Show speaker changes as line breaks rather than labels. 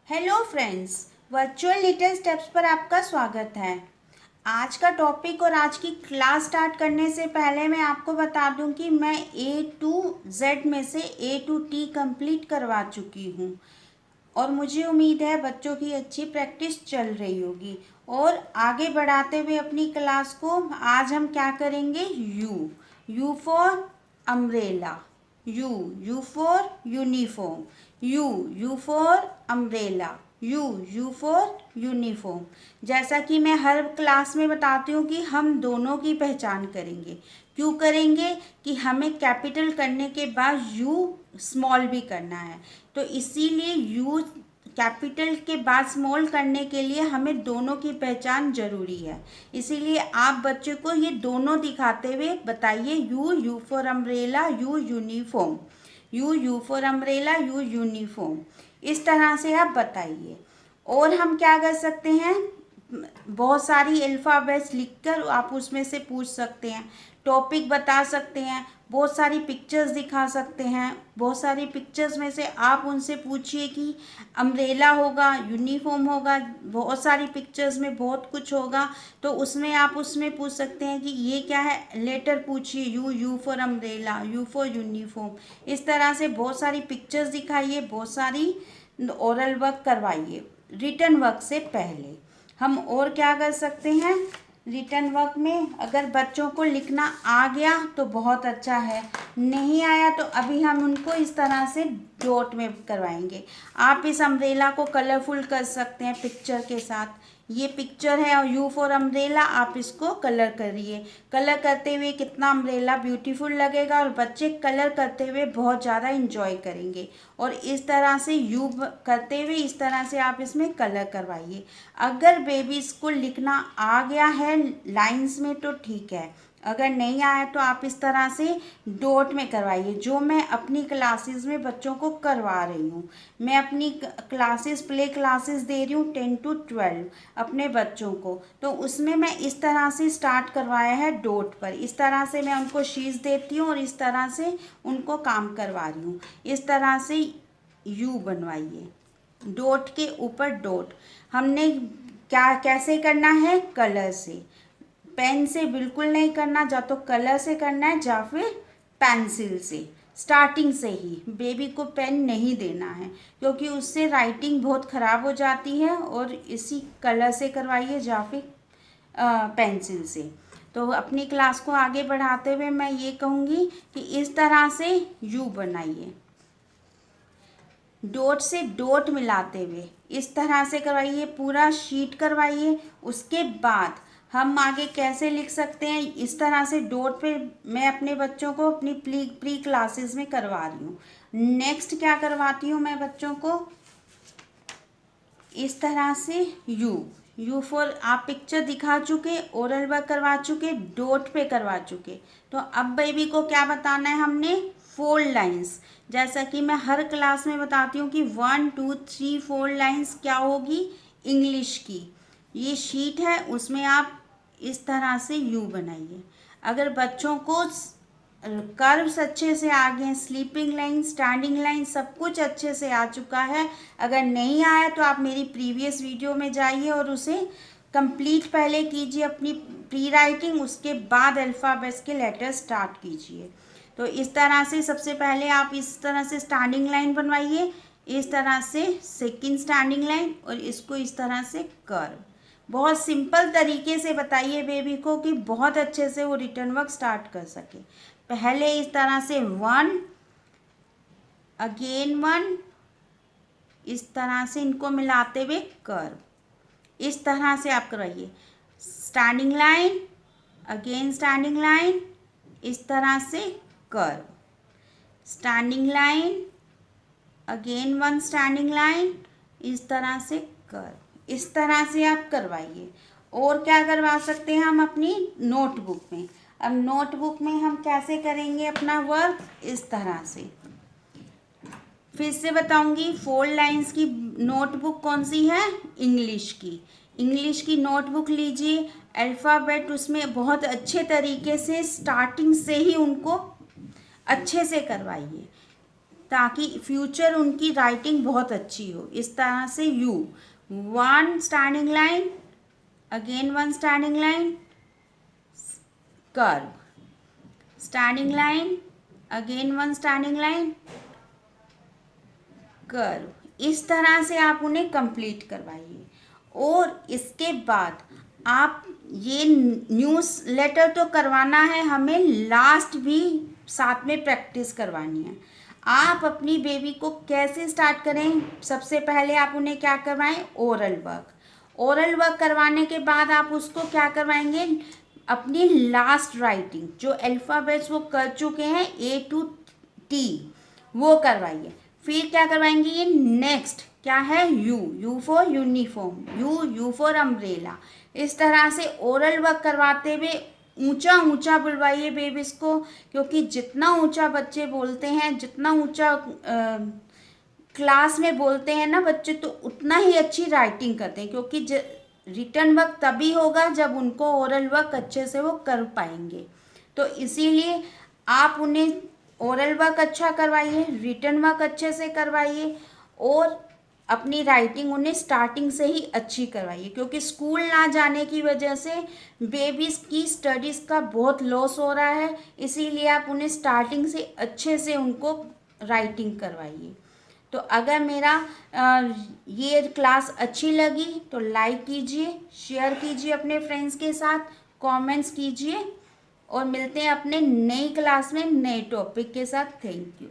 Hello friends, virtual little steps पर आपका स्वागत है। आज का टॉपिक और आज की क्लास स्टार्ट करने से पहले मैं आपको बता दूं कि मैं A to Z में से A to T कंप्लीट करवा चुकी हूं और मुझे उम्मीद है बच्चों की अच्छी प्रैक्टिस चल रही होगी। और आगे बढ़ाते हुए अपनी क्लास को आज हम क्या करेंगे, you for umbrella, you for uniform, you for umbrella, you for uniform. जैसा कि मैं हर क्लास में बताती हूँ कि हम दोनों की पहचान करेंगे। क्यों करेंगे कि हमें कैपिटल करने के बाद यू स्मॉल भी करना है, तो इसीलिए यू कैपिटल के बाद स्मॉल करने के लिए हमें दोनों की पहचान जरूरी है। इसीलिए आप बच्चे को ये दोनों दिखाते हुए बताइए, you for umbrella, you uniform, you for umbrella, you uniform. इस तरह से आप बताइए। और हम क्या कर सकते हैं, बहुत सारी अल्फ़ाबेट्स लिखकर आप उसमें से पूछ सकते हैं, टॉपिक बता सकते हैं, बहुत सारी पिक्चर्स दिखा सकते हैं। बहुत सारी पिक्चर्स में से आप उनसे पूछिए कि अम्ब्रेला होगा, यूनिफॉर्म होगा, बहुत सारी पिक्चर्स में बहुत कुछ होगा, तो उसमें आप उसमें पूछ सकते हैं कि ये क्या है, लेटर पूछिए, you for umbrella, you for uniform. इस तरह से बहुत सारी पिक्चर्स दिखाइए, बहुत सारी ओरल वर्क करवाइए रिटन वर्क से पहले। हम और क्या कर सकते हैं, रिटन वर्क में अगर बच्चों को लिखना आ गया तो बहुत अच्छा है, नहीं आया तो अभी हम उनको इस तरह से डॉट में करवाएंगे। आप इस अम्ब्रेला को कलरफुल कर सकते हैं पिक्चर के साथ। ये पिक्चर है और यू फॉर अम्ब्रेला, आप इसको कलर करिए। कलर करते हुए कितना अम्ब्रेला ब्यूटीफुल लगेगा और बच्चे कलर करते हुए बहुत ज़्यादा इंजॉय करेंगे। और इस तरह से यू करते हुए इस तरह से आप इसमें कलर करवाइए। अगर बेबीज़ को लिखना आ गया है लाइंस में तो ठीक है, अगर नहीं आया तो आप इस तरह से डॉट में करवाइए, जो मैं अपनी क्लासेस में बच्चों को करवा रही हूँ। मैं अपनी क्लासेस, प्ले क्लासेस दे रही हूँ 10 to 12 अपने बच्चों को, तो उसमें मैं इस तरह से स्टार्ट करवाया है डॉट पर। इस तरह से मैं उनको शीट्स देती हूँ और इस तरह से उनको काम करवा रही हूँ। इस तरह से यू बनवाइए, डॉट के ऊपर डॉट। हमने क्या कैसे करना है, कलर से, पेन से बिल्कुल नहीं करना, या तो कलर से करना है या फिर पेंसिल से। स्टार्टिंग से ही बेबी को पेन नहीं देना है, क्योंकि उससे राइटिंग बहुत ख़राब हो जाती है। और इसी कलर से करवाइए या फिर पेंसिल से। तो अपनी क्लास को आगे बढ़ाते हुए मैं ये कहूँगी कि इस तरह से यू बनाइए, डॉट से डॉट मिलाते हुए इस तरह से करवाइए, पूरा शीट करवाइए। उसके बाद हम आगे कैसे लिख सकते हैं, इस तरह से डॉट पे मैं अपने बच्चों को अपनी प्री क्लासेस में करवा रही हूँ। नेक्स्ट क्या करवाती हूँ मैं बच्चों को, इस तरह से यू फॉर आप पिक्चर दिखा चुके, ओरल वर्क करवा चुके, डॉट पे करवा चुके। तो अब बेबी को क्या बताना है हमने, 4 लाइन्स। जैसा कि मैं हर क्लास में बताती हूँ कि 1 2 3 4 लाइन्स क्या होगी, इंग्लिश की। ये शीट है, उसमें आप इस तरह से यू बनाइए। अगर बच्चों को कर्व्स अच्छे से आ गए हैं, स्लीपिंग लाइन, स्टैंडिंग लाइन, सब कुछ अच्छे से आ चुका है। अगर नहीं आया तो आप मेरी प्रीवियस वीडियो में जाइए और उसे कंप्लीट पहले कीजिए अपनी प्री राइटिंग, उसके बाद अल्फ़ाबेट्स के लेटर स्टार्ट कीजिए। तो इस तरह से सबसे पहले आप इस तरह से स्टैंडिंग लाइन बनवाइए, इस तरह से सेकंड स्टैंडिंग लाइन, और इसको इस तरह से कर्व। बहुत सिंपल तरीके से बताइए बेबी को कि बहुत अच्छे से वो रिटर्न वर्क स्टार्ट कर सके। पहले इस तरह से 1, अगेन 1, इस तरह से इनको मिलाते हुए कर्व, इस तरह से आप करवाइए। Standing line, again standing line, इस तरह से curve, standing line, again 1 standing line, इस तरह से कर्व। इस तरह से आप करवाइए। और क्या करवा सकते हैं हम अपनी नोटबुक में। अब नोटबुक में हम कैसे करेंगे अपना वर्क, इस तरह से फिर से बताऊंगी। 4 लाइंस की नोटबुक कौन सी है, इंग्लिश की। इंग्लिश की नोटबुक लीजिए, अल्फ़ाबेट उसमें बहुत अच्छे तरीके से स्टार्टिंग से ही उनको अच्छे से करवाइए। ताकि फ्यूचर उनकी राइटिंग बहुत अच्छी हो। इस तरह से you, one standing line, again one standing line, curve, standing line, again one standing line, curve. इस तरह से आप उन्हें कंप्लीट करवाइए। और इसके बाद आप ये न्यूज़ लेटर तो करवाना है, हमें लास्ट भी साथ में प्रैक्टिस करवानी है। आप अपनी बेबी को कैसे स्टार्ट करें, सबसे पहले आप उन्हें क्या करवाएं, ओरल वर्क। ओरल वर्क करवाने के बाद आप उसको क्या करवाएंगे, अपनी लास्ट राइटिंग जो अल्फ़ाबेट्स वो कर चुके हैं A to T वो करवाइए। फिर क्या करवाएंगे, ये नेक्स्ट क्या है, you for uniform, you for umbrella. इस तरह से ओरल वर्क करवाते हुए ऊंचा ऊंचा बुलवाइए बेबीज़ को, क्योंकि जितना ऊंचा बच्चे बोलते हैं, जितना ऊंचा क्लास में बोलते हैं ना बच्चे, तो उतना ही अच्छी राइटिंग करते हैं। क्योंकि रिटर्न वर्क तभी होगा जब उनको ओरल वर्क अच्छे से वो कर पाएंगे। तो इसीलिए आप उन्हें ओरल वर्क अच्छा करवाइए, रिटर्न वर्क अच्छे से करवाइए, और अपनी राइटिंग उन्हें स्टार्टिंग से ही अच्छी करवाइए। क्योंकि स्कूल ना जाने की वजह से बेबीज़ की स्टडीज़ का बहुत लॉस हो रहा है। इसीलिए आप उन्हें स्टार्टिंग से अच्छे से उनको राइटिंग करवाइए। तो अगर मेरा ये क्लास अच्छी लगी तो लाइक कीजिए, शेयर कीजिए अपने फ्रेंड्स के साथ, कमेंट्स कीजिए, और मिलते हैं अपने नई क्लास में नए टॉपिक के साथ। Thank you.